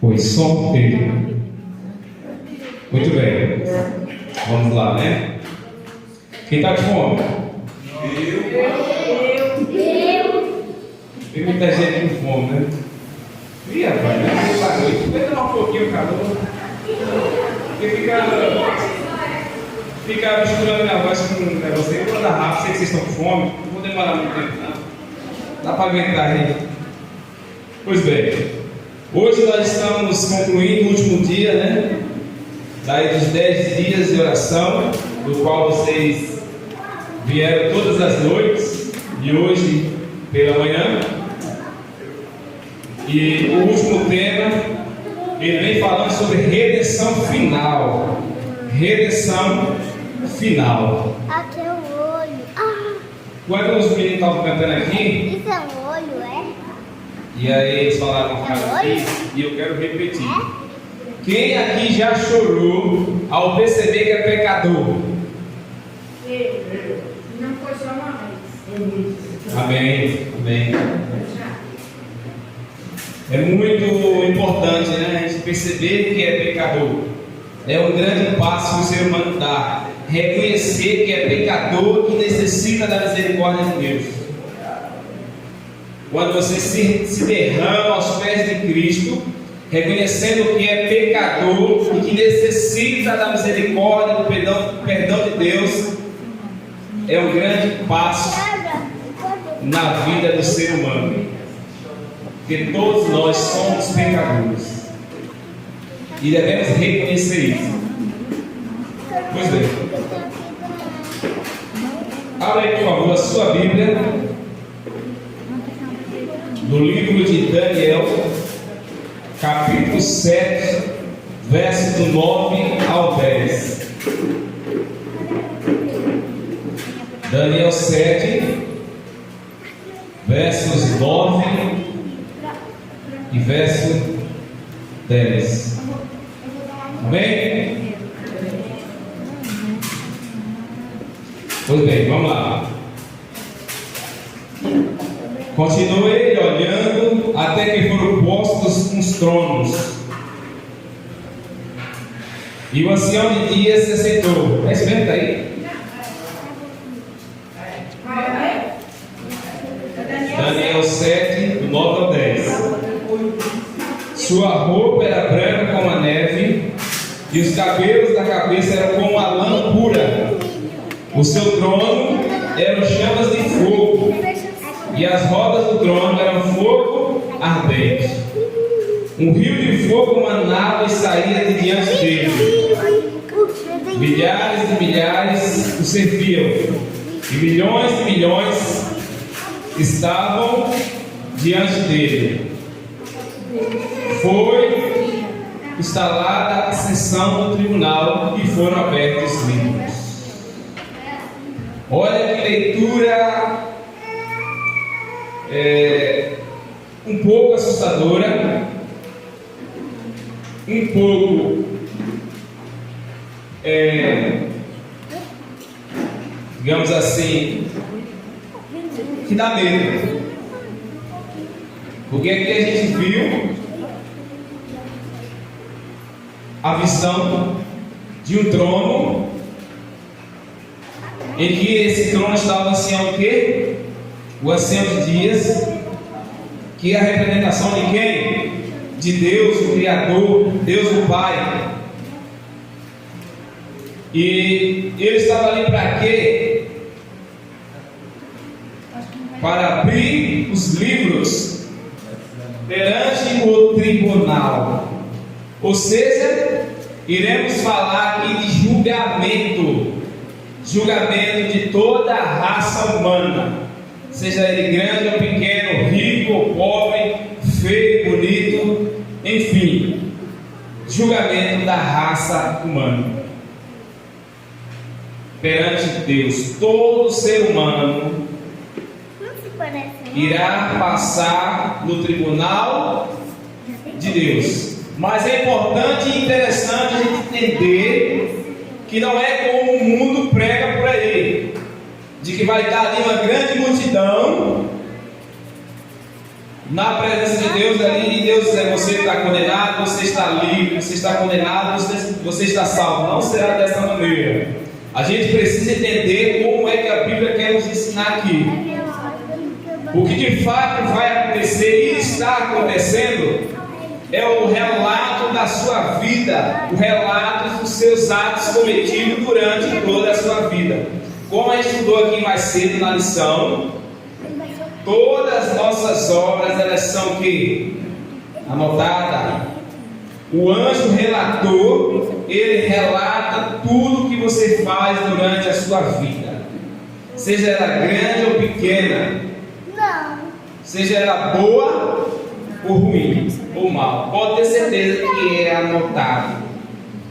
Foi só ele. Muito bem. Vamos lá, né? Quem está com fome? Eu. Tem muita gente com fome, né? Ih, rapaz, né? Boa noite. Vai dar um pouquinho o calor. Porque fica misturando minha voz com um negócio aí. Eu vou andar rápido, sei que vocês estão com fome. Não vou demorar muito tempo, não. Dá para aguentar aí. Pois bem, hoje nós estamos concluindo o último dia, né? Daí dos 10 dias de oração, do qual vocês vieram todas as noites, e hoje pela manhã. E o último tema, ele vem falando sobre redenção final. Redenção final. Aqui é o olho. Quando os meninos estavam cantando aqui, Isso é um olho, é? e aí eles falaram uma frase aqui, e eu quero repetir. Quem aqui já chorou ao perceber que é pecador? Eu. Não foi só uma vez. Amém. Amém. É muito importante, né, a gente perceber que é pecador. É um grande passo que o ser humano dá. Reconhecer que é pecador, que necessita da misericórdia de Deus. Quando você se derrama aos pés de Cristo, reconhecendo que é pecador e que necessita da misericórdia, do perdão de Deus, é um grande passo na vida do ser humano. Porque todos nós somos pecadores e devemos reconhecer isso. Pois bem, abra aí, por favor, a sua Bíblia no livro de Daniel, capítulo 7, versos do 9 ao 10. Daniel 7, versos 9 e verso 10. Amém? Pois bem, vamos lá. Continuou ele olhando até que foram postos uns tronos. E o ancião de dias se sentou. É isso mesmo? Está aí? Daniel 7, do 9 ao 10. Sua roupa era branca como a neve, e os cabelos da cabeça eram como a lã pura. O seu trono eram chamas de fogo, e as rodas do trono eram fogo ardente. Um rio de fogo manava e saía de diante dele. Milhares e milhares o serviam, e milhões estavam diante dele. Foi instalada a sessão do tribunal e foram abertos os livros. Olha que leitura um pouco assustadora, um pouco digamos assim, que dá medo. Porque aqui a gente viu a visão de um trono, em que esse trono estava ancião o quê? O ancião de dias, que é a representação de quem? De Deus, o Criador, Deus o Pai. E ele estava ali para quê? Para abrir os livros perante o tribunal. Ou seja, iremos falar aqui de julgamento de toda a raça humana, seja ele grande ou pequeno, rico ou pobre, feio, bonito, enfim, julgamento da raça humana perante Deus. Todo ser humano irá passar no tribunal de Deus. Mas é importante e interessante a gente entender que não é como o mundo prega por aí, de que vai estar ali uma grande multidão na presença de Deus ali, e Deus dizer: você está condenado, você está livre, você está condenado, você está salvo. Não será dessa maneira. A gente precisa entender como é que a Bíblia quer nos ensinar aqui. O que de fato vai acontecer e está acontecendo é o relato da sua vida, o relato dos seus atos cometidos durante toda a sua vida. Como a gente estudou aqui mais cedo na lição, todas as nossas obras, elas são que anotadas. O anjo relator, ele relata tudo que você faz durante a sua vida, seja ela grande ou pequena, seja ela boa ou ruim ou mal. Pode ter certeza que é anotado.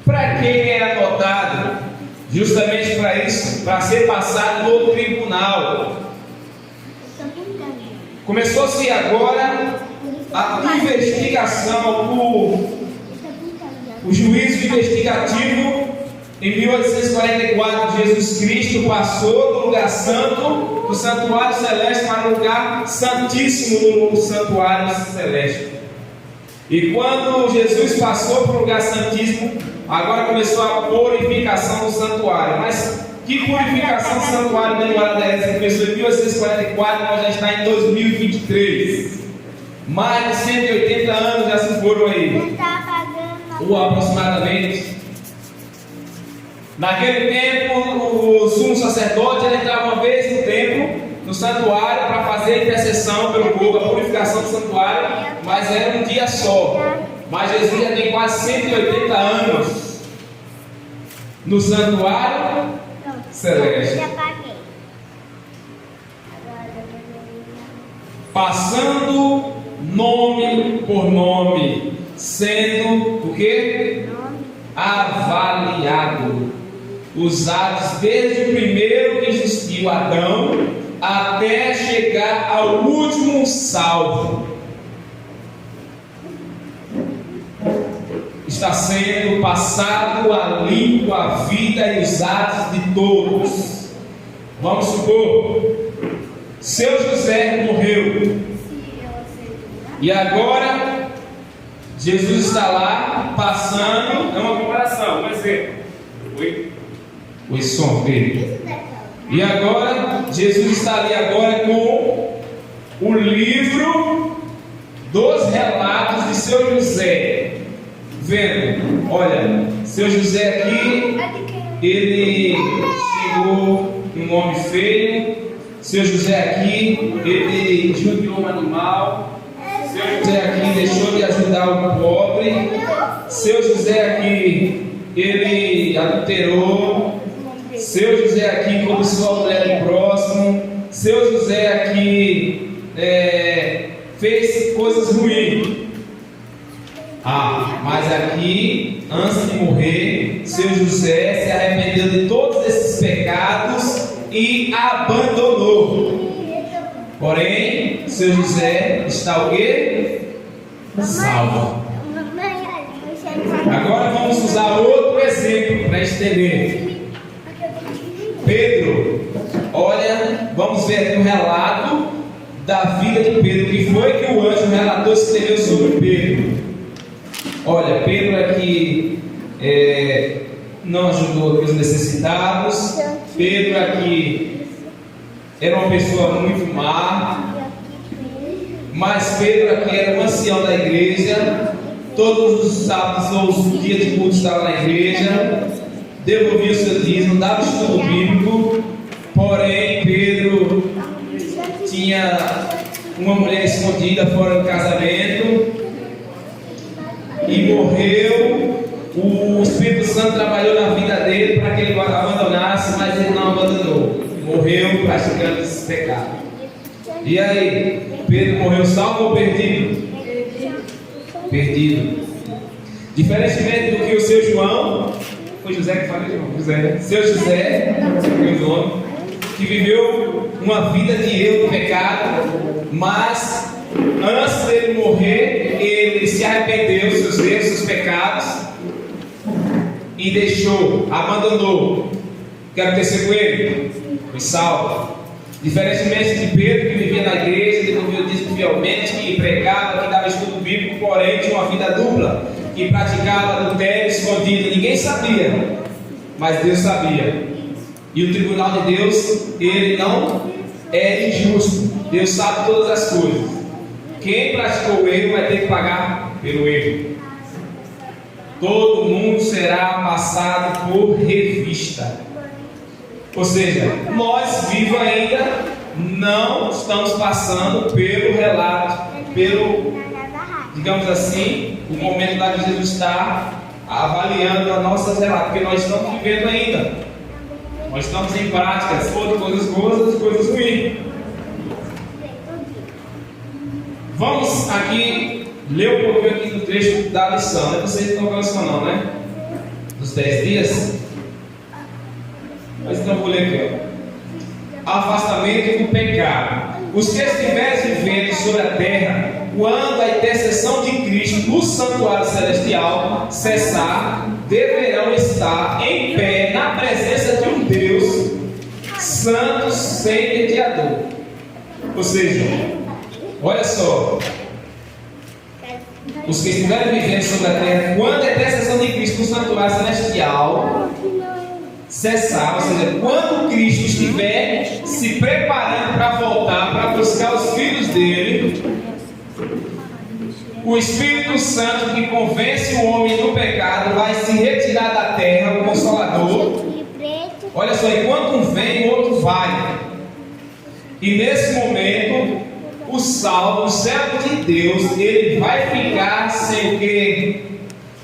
Para quem é anotado? Justamente para isso, para ser passado no tribunal. Começou-se agora a investigação, o juízo investigativo. Em 1844, Jesus Cristo passou do lugar santo, do santuário celeste, para o lugar santíssimo no santuário celeste. E quando Jesus passou para o lugar santíssimo, agora começou a purificação do santuário. Mas que purificação do santuário dentro do Guarda-Redes? Começou em 1844, nós já estamos em 2023. Mais de 180 anos já se foram aí, ou aproximadamente. Naquele tempo, o sumo sacerdote ele entrava uma vez no templo, no santuário, para fazer a intercessão pelo povo, a purificação do santuário, mas era um dia só. Mas Jesus já tem quase 180 anos no santuário celeste, passando nome por nome, sendo o que? Avaliado. Os atos desde o primeiro que existiu, Adão, até chegar ao último salvo, está sendo passado a limpo a vida e os atos de todos. Vamos supor, seu José morreu, e agora Jesus está lá passando. É uma comparação, um exemplo. Oi, som dele. E agora Jesus está ali agora com o livro dos relatos de seu José, vendo, olha, seu José aqui, ele chegou um homem feio. Seu José aqui, ele judiou um animal. Seu José aqui deixou de ajudar o pobre. Seu José aqui, ele adulterou. Seu José aqui cobiçou a mulher do próximo. Seu José aqui fez coisas ruins. Mas aqui, antes de morrer, seu José se arrependeu de todos esses pecados e abandonou. Porém, seu José está o quê? Salvo. Agora vamos usar outro exemplo para entender. Pedro, olha, vamos ver aqui um relato da vida de Pedro. O que foi que o anjo relator escreveu sobre Pedro? Olha, Pedro aqui não ajudou os necessitados. Pedro aqui era uma pessoa muito má, mas Pedro aqui era um ancião da igreja. Todos os sábados ou os dias de culto estava na igreja, devolvia o seu dízimo, dava estudo bíblico. Porém, Pedro tinha uma mulher escondida fora do casamento e morreu. O Espírito Santo trabalhou na vida dele para que ele abandonasse, mas ele não abandonou. Morreu praticando esse pecado. E aí, Pedro morreu salvo ou perdido? Perdido. Diferentemente do que o seu João, foi José que falou, João? José, né? Seu José, meu nome, que viveu uma vida de erro, de pecado, mas antes dele morrer, ele se arrependeu dos seus erros, dos seus pecados e deixou, abandonou. O que aconteceu com ele? Foi salvo. Diferentemente de Pedro, que vivia na igreja, desenvolvia o dízimo fielmente, que pregava, que dava estudo bíblico, porém tinha uma vida dupla, que praticava adultério escondido. Ninguém sabia, mas Deus sabia. E o tribunal de Deus, ele não é injusto. Deus sabe todas as coisas. Quem praticou o erro vai ter que pagar pelo erro. Todo mundo será passado por revista. Ou seja, nós vivos ainda não estamos passando pelo relato, digamos assim, o momento da que Jesus está avaliando as nossas relatos, porque nós estamos vivendo ainda. Nós estamos em práticas, coisas boas e coisas ruins. Vamos aqui ler um pouquinho aqui do trecho da lição. Não é vocês estão com a lição não, né? Dos 10 dias. Mas então vou ler aqui, ó. Afastamento do pecado. Os que estiverem vivendo sobre a terra, quando a intercessão de Cristo no santuário celestial cessar, deverão estar em pé na presença de um Deus santo sem mediador. Ou seja, olha só, os que estiverem vivendo sobre a terra, quando a intercessão de Cristo no santuário celestial cessar, ou seja, quando Cristo estiver se preparando para voltar, para buscar os filhos dele, o Espírito Santo que convence o homem do pecado vai se retirar da terra, o Consolador. Olha só, enquanto um vem, o outro vai. E nesse momento, o salvo, o servo de Deus, ele vai ficar sem o quê?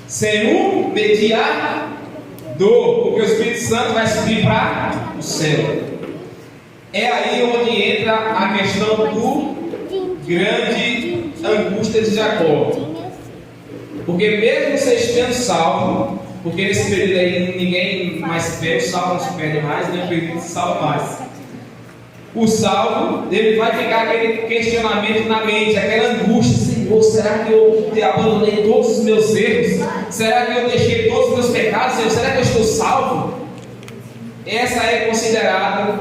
Sem um mediador, porque o Espírito Santo vai subir para o céu. É aí onde entra a questão do grande angústia de Jacó. Porque mesmo você estando salvo, porque nesse período aí ninguém mais se perde, o salvo não se perde mais, nem o período se salva mais. O salvo, ele vai ficar aquele questionamento na mente, aquela angústia: Senhor, será que eu abandonei todos os meus erros? Será que eu deixei todos os meus pecados? Senhor, será que eu estou salvo? Essa é considerada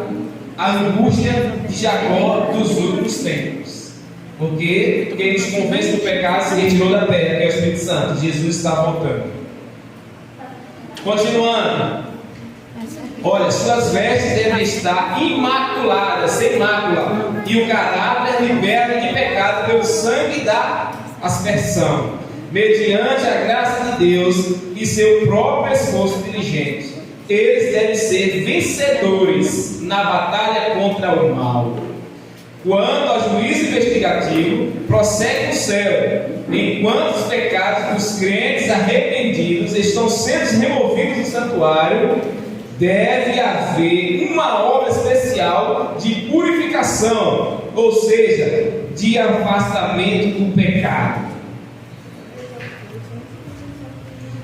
a angústia de Jacó dos últimos tempos. Porque quem nos convence do pecado se retirou da terra, que é o Espírito Santo. Jesus está voltando. Continuando. Olha, suas vestes devem estar imaculadas, sem mácula, e o caráter liberto de pecado pelo sangue da aspersão, mediante a graça de Deus e seu próprio esforço diligente. Eles devem ser vencedores na batalha contra o mal. Quando ao juízo investigativo, prossegue no céu, enquanto os pecados dos crentes arrependidos estão sendo removidos do santuário, deve haver uma obra especial de purificação, ou seja, de afastamento do pecado.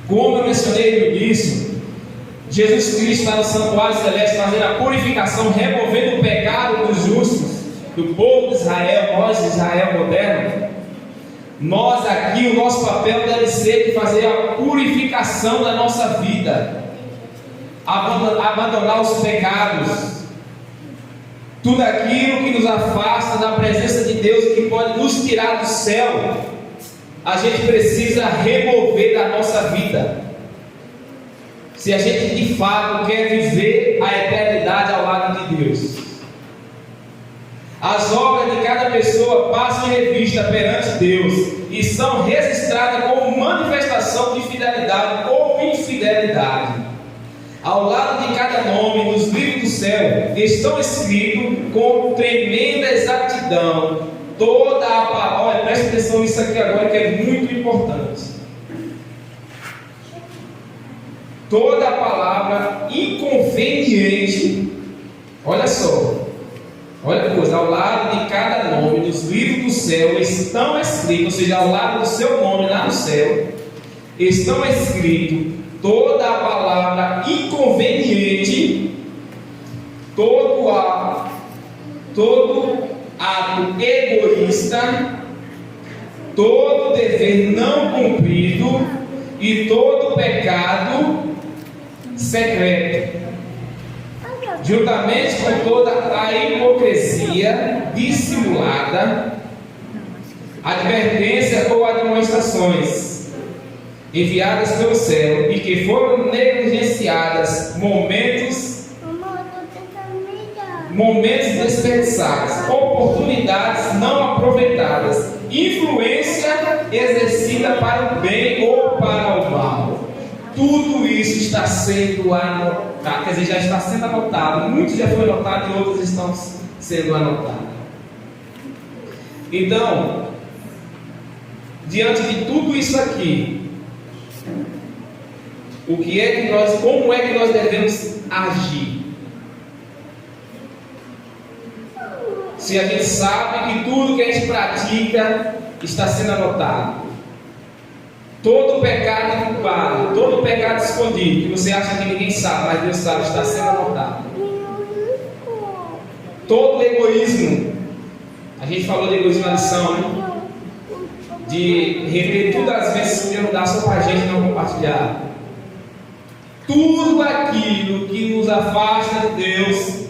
Como eu mencionei no início, Jesus Cristo está no santuário celeste fazendo a purificação, removendo o pecado dos justos, do povo de Israel, nós de Israel moderno. Nós aqui, o nosso papel deve ser de fazer a purificação da nossa vida, abandonar os pecados, tudo aquilo que nos afasta da presença de Deus e que pode nos tirar do céu, a gente precisa remover da nossa vida, se a gente de fato quer viver a eternidade ao lado de Deus. As obras de cada pessoa passam em revista perante Deus e são registradas como manifestação de fidelidade ou infidelidade. Ao lado de cada nome nos livros do céu estão escritos com tremenda exatidão toda a palavra. Olha, preste atenção nisso aqui agora, que é muito importante. Toda a palavra inconveniente. Olha só. Olha a coisa, ao lado de cada nome nos livros do céu estão escritos, ou seja, ao lado do seu nome lá no céu, estão escritos toda a palavra inconveniente, todo ato egoísta, todo dever não cumprido e todo pecado secreto. juntamente com toda a hipocrisia dissimulada, advertência ou admoestações enviadas pelo céu e que foram negligenciadas, momentos desperdiçados, oportunidades não aproveitadas, influência exercida para o bem ou para o mal. Tudo isso está sendo anotado, quer dizer, já está sendo anotado. Muitos já foram anotados e outros estão sendo anotados. Então, diante de tudo isso aqui, como é que nós devemos agir? Se a gente sabe que tudo que a gente pratica está sendo anotado, todo pecado culpado, todo pecado escondido, que você acha que ninguém sabe, mas Deus sabe, está sendo anotado. Todo egoísmo, a gente falou de egoísmo na lição, né? De repetir tudo às vezes que não dá só para a gente não compartilhar. Tudo aquilo que nos afasta de Deus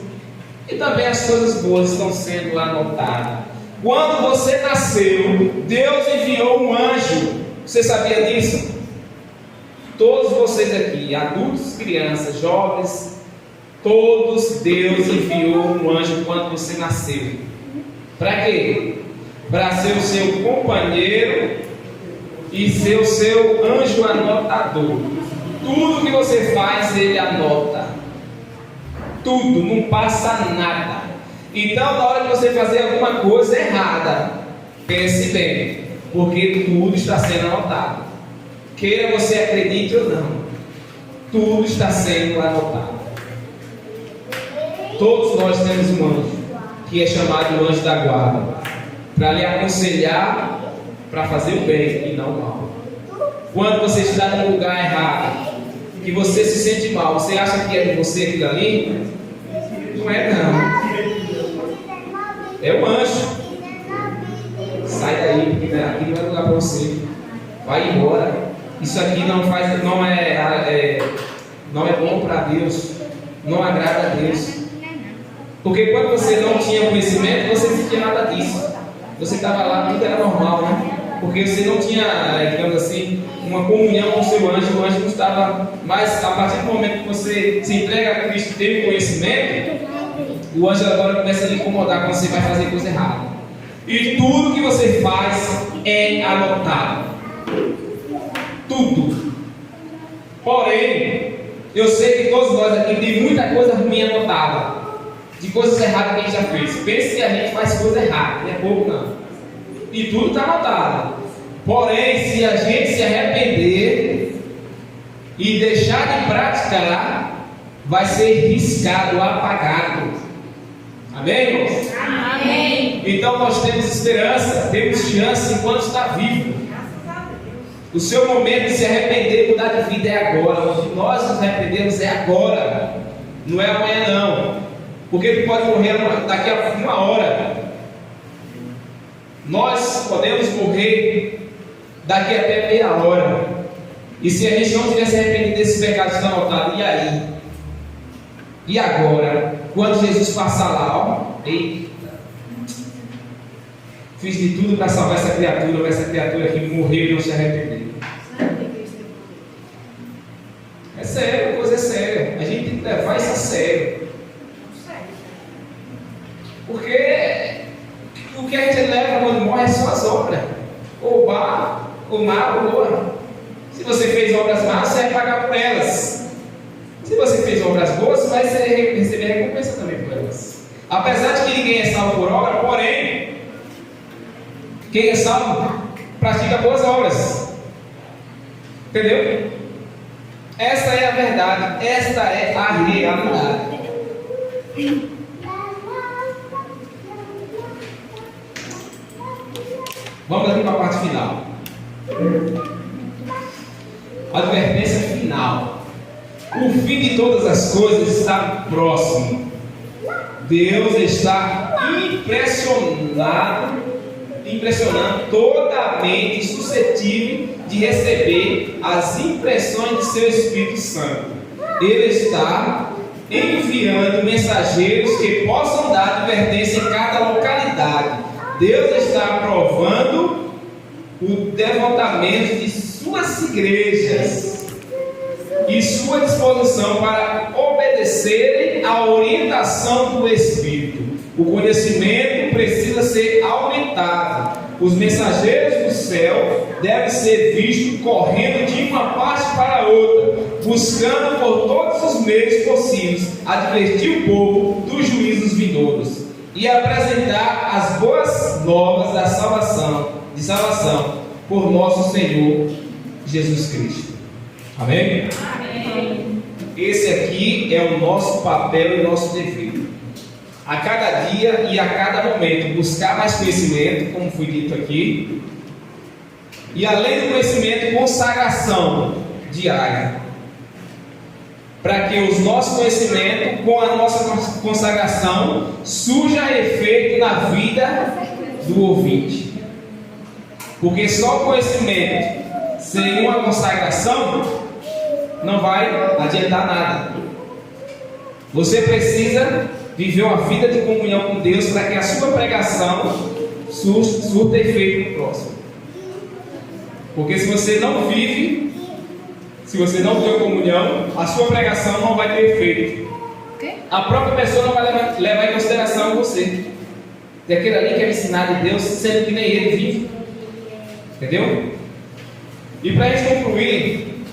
e também as coisas boas estão sendo anotadas. Quando você nasceu, Deus enviou um anjo. Você sabia disso? Todos vocês aqui, adultos, crianças, jovens, todos, Deus enviou um anjo quando você nasceu. Para quê? Para ser o seu companheiro e ser o seu anjo anotador. Tudo que você faz, ele anota. Tudo, não passa nada. Então, na hora de você fazer alguma coisa errada, pense bem, porque tudo está sendo anotado. Queira você acredite ou não, tudo está sendo anotado. Todos nós temos um anjo, que é chamado o anjo da guarda, para lhe aconselhar para fazer o bem e não o mal. Quando você está num lugar errado, que você se sente mal, você acha que é de você aquilo ali? Não é não. É o anjo. Sai daí, porque aqui não é lugar para você. Vai embora. Isso aqui não é bom para Deus. Não agrada a Deus. Porque quando você não tinha conhecimento, você não sentia nada disso. Você estava lá, tudo era normal, né? Porque você não tinha, digamos assim, uma comunhão com o seu anjo. O anjo não estava. Mas a partir do momento que você se entrega a Cristo e tem conhecimento, o anjo agora começa a lhe incomodar quando você vai fazer coisa errada. E tudo que você faz é anotado. Tudo. Porém, eu sei que todos nós aqui tem muita coisa ruim anotada, de coisas erradas que a gente já fez. Pense que a gente faz coisa errada, não é pouco não. E tudo está anotado. Porém, se a gente se arrepender e deixar de praticar, vai ser riscado, apagado. Amém, irmãos? Amém. Então nós temos esperança, temos chance enquanto está vivo. O seu momento de se arrepender e mudar de vida é agora. Onde nós nos arrependemos é agora, não é amanhã não. Porque tu pode morrer daqui a uma hora. Nós podemos morrer daqui até meia hora. E se a gente não tivesse arrependido desses pecados que estão anotados, e aí? E agora? Quando Jesus passar lá, ó, eita, fiz de tudo para salvar essa criatura que morreu e não se arrependeu. É sério, a coisa é séria. A gente tem que levar isso a sério. Porque o que a gente leva quando morre são as obras. Ou mal, ou boa. Se você fez obras más, você vai pagar por elas. Se você fez obras boas, você vai receber recompensa também por elas. Apesar de que ninguém é salvo por obra, porém, quem é salvo pratica boas obras. Entendeu? Essa é a verdade. Esta é a realidade. Vamos aqui para a parte final. Advertência final. O fim de todas as coisas está próximo. Deus está impressionando toda a mente suscetível de receber as impressões de seu Espírito Santo. Ele está enviando mensageiros que possam dar advertência em cada localidade. Deus está aprovando o devotamento de suas igrejas e sua disposição para obedecerem à orientação do Espírito. O conhecimento precisa ser aumentado. Os mensageiros do céu devem ser vistos correndo de uma parte para a outra, buscando por todos os meios possíveis advertir o povo dos juízos vindouros e apresentar as boas novas da salvação por nosso Senhor Jesus Cristo. Amém? Amém. Esse aqui é o nosso papel e o nosso dever. A cada dia e a cada momento buscar mais conhecimento, como foi dito aqui, e além do conhecimento, consagração diária, para que os nossos conhecimentos, com a nossa consagração, surja efeito na vida do ouvinte. Porque só o conhecimento sem uma consagração não vai adiantar nada. Você precisa viver uma vida de comunhão com Deus para que a sua pregação surta efeito no próximo. Porque se você não vive, se você não tem comunhão, a sua pregação não vai ter efeito. A própria pessoa não vai levar em consideração você. E aquele ali quer ensinar de Deus, sendo que nem ele vive. Entendeu? E para a gente concluir,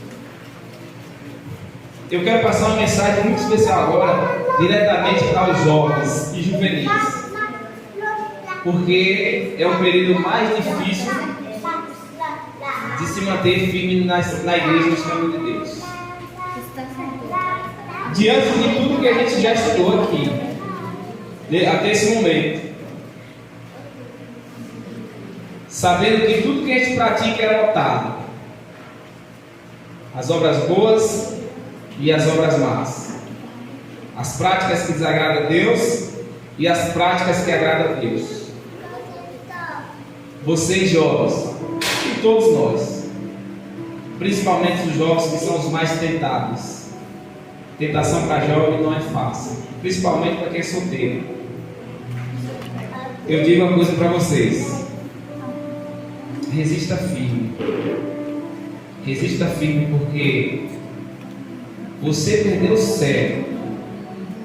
eu quero passar uma mensagem muito especial agora, diretamente para os jovens e juvenis, porque é um período mais difícil de se manter firme na igreja dos caminhos de Deus. Diante de tudo que a gente já estudou aqui, até esse momento, sabendo que tudo que a gente pratica é notado, as obras boas e as obras más, as práticas que desagradam a Deus e as práticas que agradam a Deus. Vocês jovens, e todos nós, principalmente os jovens que são os mais tentados. Tentação para jovem não é fácil, principalmente para quem é solteiro. Eu digo uma coisa para vocês: resista firme. Resista firme, porque você perder o céu,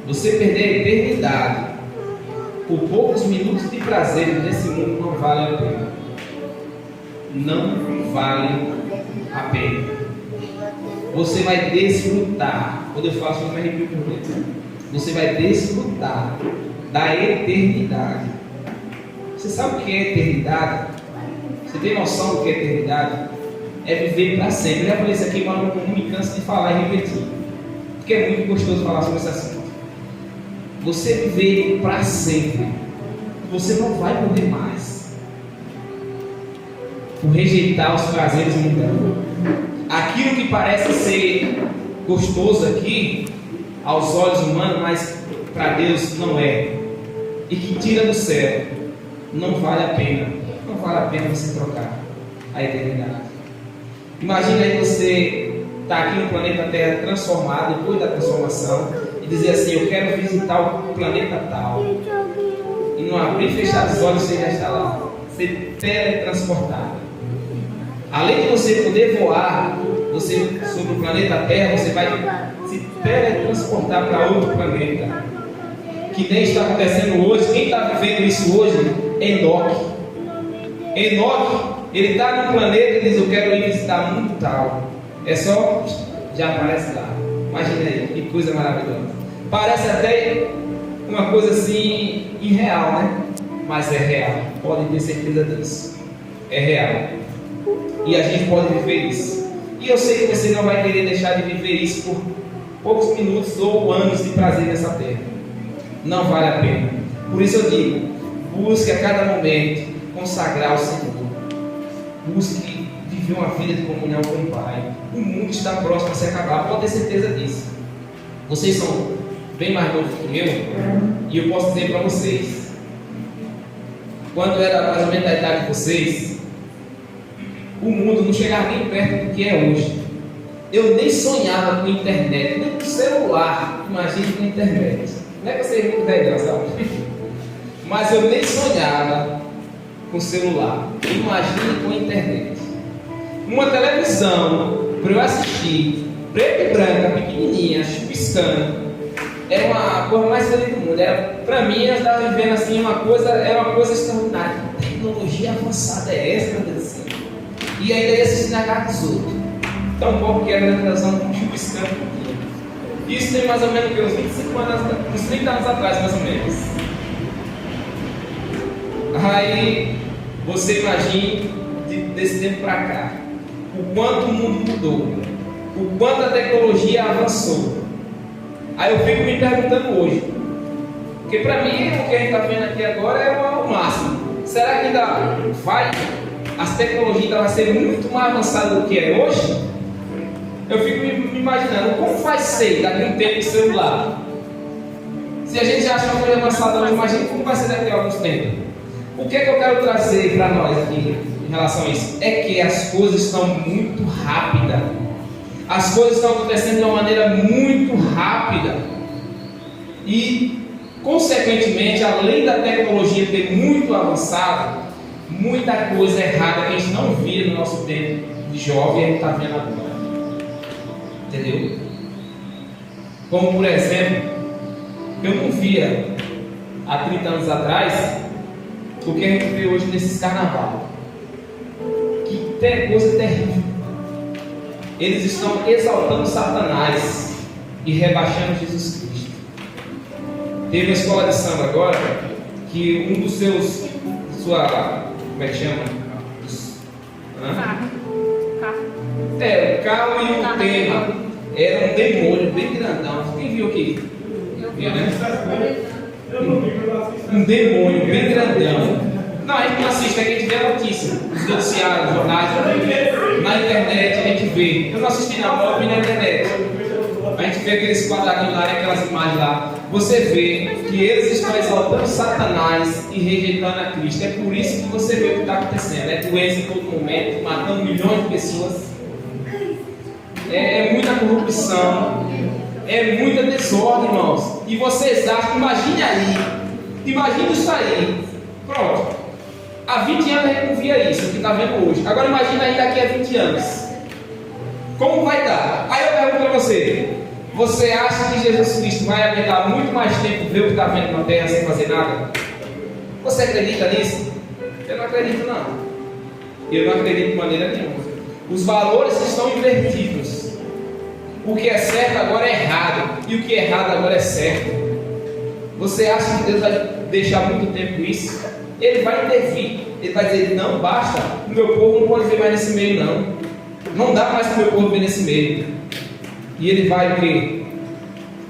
você perder a eternidade por poucos minutos de prazer nesse mundo não vale a pena. Não vale a pena. Você vai desfrutar. Quando eu faço, eu me arrepio por dentro. Você vai desfrutar da eternidade. Você sabe o que é eternidade? Você tem noção do que é eternidade? É viver para sempre. Eu já falei isso aqui, mas não me canso de falar e repetir, porque é muito gostoso falar sobre esse assunto. Você viver para sempre, você não vai poder mais, por rejeitar os prazeres mundanos. Aquilo que parece ser gostoso aqui aos olhos humanos, mas para Deus não é, e que tira do céu, não vale a pena. Não vale a pena você trocar a eternidade. Imagina aí você estar aqui no planeta Terra transformado, depois da transformação, e dizer assim: eu quero visitar o planeta tal, e não abrir e fechar os olhos, você já está lá, ser teletransportado. Além de você poder voar, você sobre o planeta Terra, você vai se teletransportar para outro planeta, que nem está acontecendo hoje. Quem está vivendo isso hoje é Enoque. Ele está no planeta e diz: eu quero ir visitar o mundo tal. É só, já aparece lá. Imagina aí, que coisa maravilhosa. Parece até uma coisa assim irreal, né? Mas é real, podem ter certeza disso. É real. E a gente pode viver isso. E eu sei que você não vai querer deixar de viver isso por poucos minutos ou anos de prazer nessa terra. Não vale a pena. Por isso eu digo: busque a cada momento consagrar o Senhor. Busque viver uma vida de comunhão com o Pai. O mundo está próximo a se acabar, pode ter certeza disso. Vocês são bem mais novos que eu, e eu posso dizer para vocês, quando eu era mais ou menos da idade de vocês, o mundo não chegava nem perto do que é hoje. Eu nem sonhava com internet, nem com celular. Imagine com internet. Não é que você é muito velho, sabe? Mas eu nem sonhava com celular. Imagine com internet. Uma televisão para eu assistir, preta e branca, pequenininha, piscando. Era uma coisa mais feliz do mundo. Para mim, eu estava vivendo assim era uma coisa extraordinária. Que tecnologia avançada é essa, meu Deus do céu? E ainda ia assistir na casa dos outros. Tão pouco que era na televisão com um piscando. Isso tem mais ou menos uns 25 anos, uns 30 anos atrás, mais ou menos. Aí, você imagine desse tempo para cá, o quanto o mundo mudou, o quanto a tecnologia avançou. Aí eu fico me perguntando hoje, porque para mim o que a gente está vendo aqui agora é o máximo. Será que ainda as tecnologias ainda vão ser muito mais avançadas do que é hoje? Eu fico me imaginando como vai ser daqui a um tempo o celular. Se a gente já acha uma coisa avançada hoje, imagina como vai ser daqui a alguns tempos. O que é que eu quero trazer para nós aqui em relação a isso? É que as coisas estão muito rápidas. As coisas estão acontecendo de uma maneira muito rápida. E, consequentemente, além da tecnologia ter muito avançado, muita coisa errada que a gente não via no nosso tempo de jovem, a gente está vendo agora. Entendeu? Como, por exemplo, eu não via há 30 anos atrás o que a gente vê hoje nesses carnaval. Que coisa terrível. Eles estão exaltando Satanás e rebaixando Jesus Cristo. Teve uma escola de samba agora que um dos como é que chama? O carro e o tema era um demônio bem grandão. Quem viu aqui? Viu, né? Um demônio bem grandão. Não, a gente não assiste, a gente vê a notícia, os noticiários, jornais, na internet a gente vê. Eu não assisti não, eu vi na internet. A gente vê aqueles quadradinhos lá, aquelas imagens lá. Você vê que eles estão exaltando Satanás e rejeitando a Cristo. É por isso que você vê o que está acontecendo. É doença em todo momento, matando milhões de pessoas. É muita corrupção. É muita desordem, irmãos. E vocês acham, imagine isso aí. Pronto. Há 20 anos a gente não via isso, o que está vendo hoje. Agora imagina aí daqui a 20 anos. Como vai dar? Aí eu pergunto para você. Você acha que Jesus Cristo vai aguentar muito mais tempo ver o que está vendo na terra sem fazer nada? Você acredita nisso? Eu não acredito não. Eu não acredito de maneira nenhuma. Os valores estão invertidos. O que é certo agora é errado. E o que é errado agora é certo. Você acha que Deus vai deixar muito tempo isso? Ele vai intervir. Ele vai dizer, não, basta. O meu povo não pode ver mais nesse meio não. Não dá mais para o meu povo ver nesse meio. E ele vai o quê?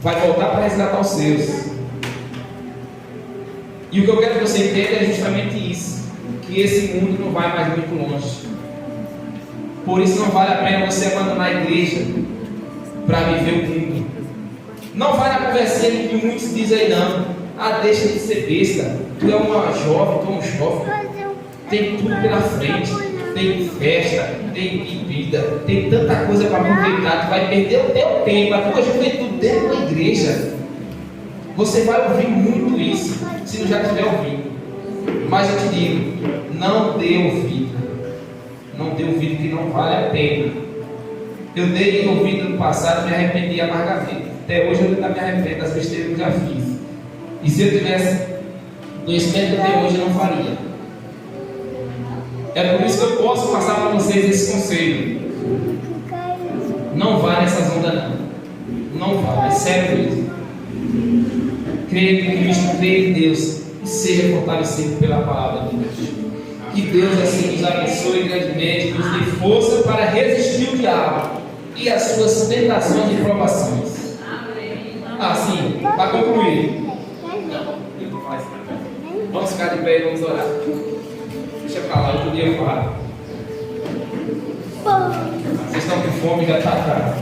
Vai voltar para resgatar os seus. E o que eu quero que você entenda é justamente isso. Que esse mundo não vai mais muito longe. Por isso não vale a pena você abandonar a igreja para viver o mundo. Não vai na conversinha que muitos dizem aí não. Ah, deixa de ser besta. Tu é uma jovem, tu é um jovem. Tem tudo pela frente. Tem festa, tem bebida, tem tanta coisa para aproveitar. Tu vai perder o teu tempo, a tua juventude dentro da igreja. Você vai ouvir muito isso, se não já estiver ouvindo. Mas eu te digo, não dê ouvido. Não dê ouvido que não vale a pena. Eu dei ouvido no passado e me arrependi amargamente. Até hoje eu ainda me arrependo das besteiras que eu já fiz. E se eu tivesse conhecimento que eu tenho hoje, eu não faria. É por isso que eu posso passar para vocês esse conselho. Não vá nessas ondas não. Não vá, é sério mesmo. Creia em Cristo, creia em Deus e seja fortalecido pela palavra de Deus. Que Deus assim nos abençoe grandemente, nos dê força para resistir o diabo e as suas tentações e provações. Sim, para concluir. Vamos ficar de pé e vamos orar. Deixa pra lá, eu podia falar. Vocês estão com fome, já está tarde.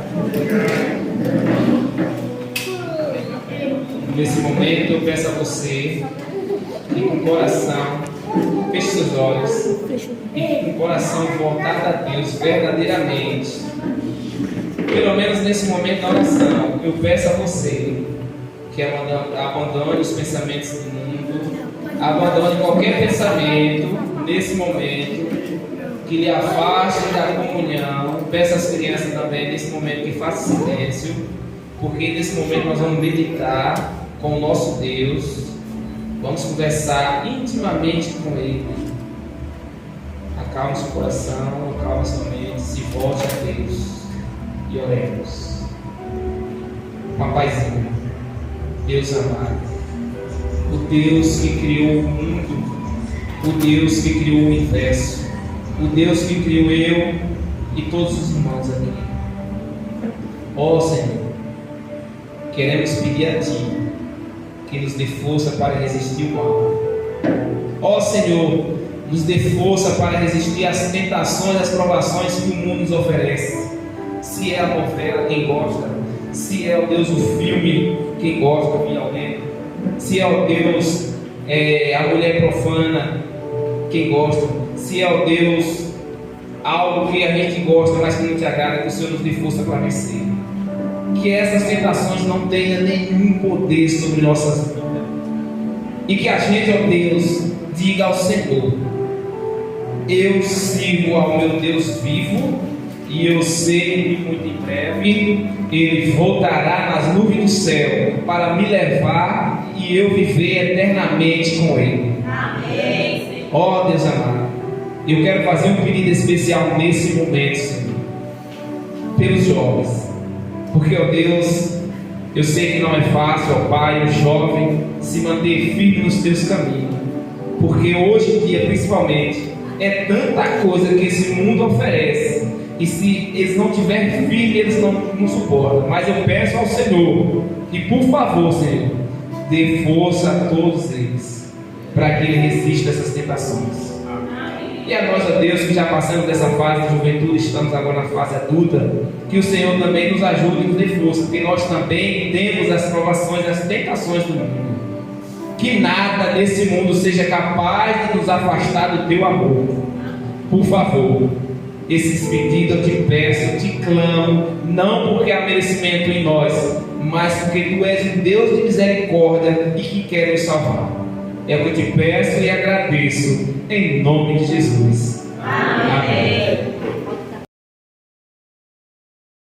Nesse momento eu peço a você que com o coração feche seus olhos e com o coração voltado a Deus verdadeiramente. pelo menos nesse momento da oração, eu peço a você que abandone os pensamentos do mundo, abandone qualquer pensamento nesse momento, que lhe afaste da comunhão. Peço às crianças também nesse momento que façam silêncio, porque nesse momento nós vamos meditar com o nosso Deus, vamos conversar intimamente com Ele. Acalme seu coração, acalme sua mente, se volte a Deus e oremos. Papaizinho, Deus amado, o Deus que criou o mundo, o Deus que criou o universo, o Deus que criou eu e todos os irmãos aqui. Ó Senhor, queremos pedir a Ti que nos dê força para resistir o mal. Ó Senhor, nos dê força para resistir às tentações, às provações que o mundo nos oferece. Se é a novela, quem gosta. Se é o Deus do filme, quem gosta, finalmente. Se é o Deus, a mulher profana, quem gosta. Se é o Deus, algo que a gente gosta, mas que não te agrada, que o Senhor nos dê força para vencer. Que essas tentações não tenham nenhum poder sobre nossas vidas. E que a gente, ó Deus, diga ao Senhor: eu sirvo ao meu Deus vivo, e eu sei que muito em breve Ele voltará nas nuvens do céu para me levar e eu viver eternamente com Ele. Amém. Ó Deus amado, eu quero fazer um pedido especial nesse momento, Senhor, pelos jovens, porque, ó Deus, eu sei que não é fácil, ó Pai, o jovem se manter firme nos teus caminhos, porque hoje em dia, principalmente, é tanta coisa que esse mundo oferece, e se eles não tiverem firme, eles não suportam. Mas eu peço ao Senhor, e por favor, Senhor, dê força a todos eles, para que ele resista a essas tentações. E a nós, ó Deus, que já passamos dessa fase de juventude, estamos agora na fase adulta, que o Senhor também nos ajude e nos dê força, porque nós também temos as provações, as tentações do mundo. Que nada nesse mundo seja capaz de nos afastar do teu amor. Por favor, esses pedidos eu te peço, eu te clamo, não porque há merecimento em nós, mas porque tu és um Deus de misericórdia e que quer nos salvar. É o que eu te peço e agradeço, em nome de Jesus. Amém.